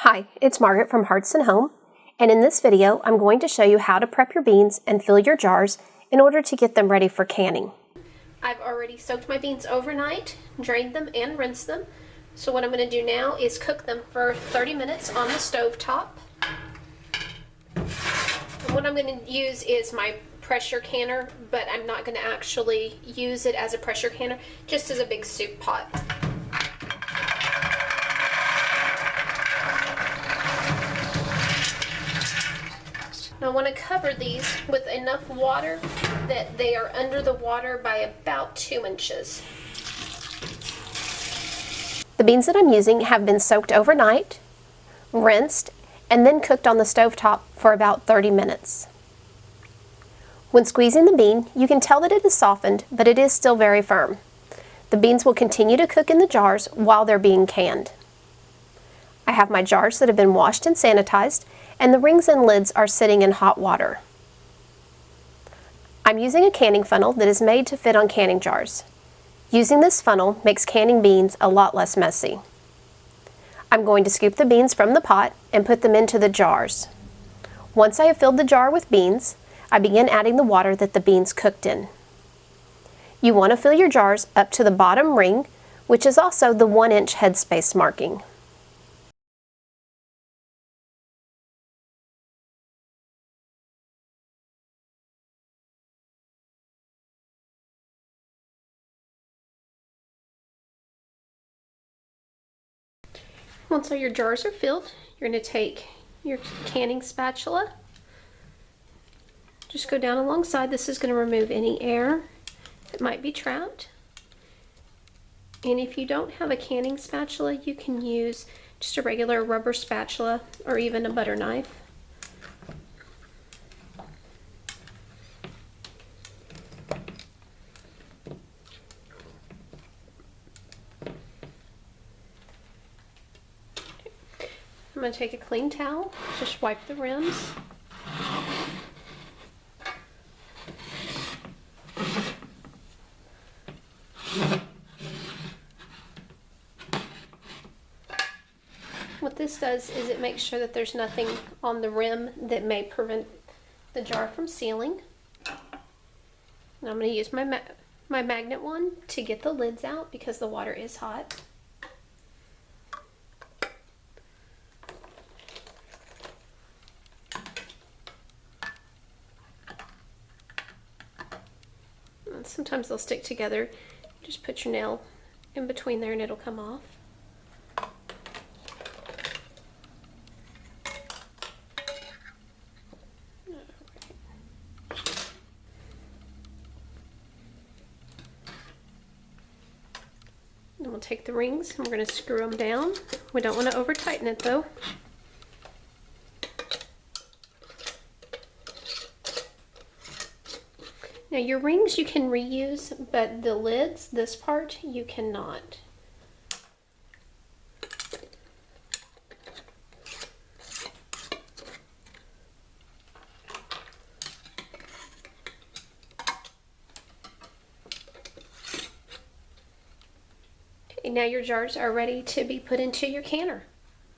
Hi, it's Margaret from Hearts and Home, and in this video I'm going to show you how to prep your beans and fill your jars in order to get them ready for canning. I've already soaked my beans overnight, drained them and rinsed them. So what I'm going to do now is cook them for 30 minutes on the stove top. And what I'm going to use is my pressure canner, but I'm not going to actually use it as a pressure canner, just as a big soup pot. I want to cover these with enough water that they are under the water by about 2 inches. The beans that I'm using have been soaked overnight, rinsed, and then cooked on the stovetop for about 30 minutes. When squeezing the bean, you can tell that it is softened, but it is still very firm. The beans will continue to cook in the jars while they're being canned. I have my jars that have been washed and sanitized, and the rings and lids are sitting in hot water. I'm using a canning funnel that is made to fit on canning jars. Using this funnel makes canning beans a lot less messy. I'm going to scoop the beans from the pot and put them into the jars. Once I have filled the jar with beans, I begin adding the water that the beans cooked in. You want to fill your jars up to the bottom ring, which is also the 1-inch headspace marking. Once all your jars are filled, you're going to take your canning spatula, just go down alongside. This is going to remove any air that might be trapped. And if you don't have a canning spatula, you can use just a regular rubber spatula or even a butter knife. I'm going to take a clean towel, just wipe the rims. What this does is it makes sure that there's nothing on the rim that may prevent the jar from sealing. And I'm going to use my magnet one to get the lids out because the water is hot. Sometimes they'll stick together. Just put your nail in between there and it'll come off. Then we'll take the rings and we're going to screw them down. We don't want to over tighten it though. Now your rings you can reuse, but the lids, this part, you cannot. Okay, now your jars are ready to be put into your canner.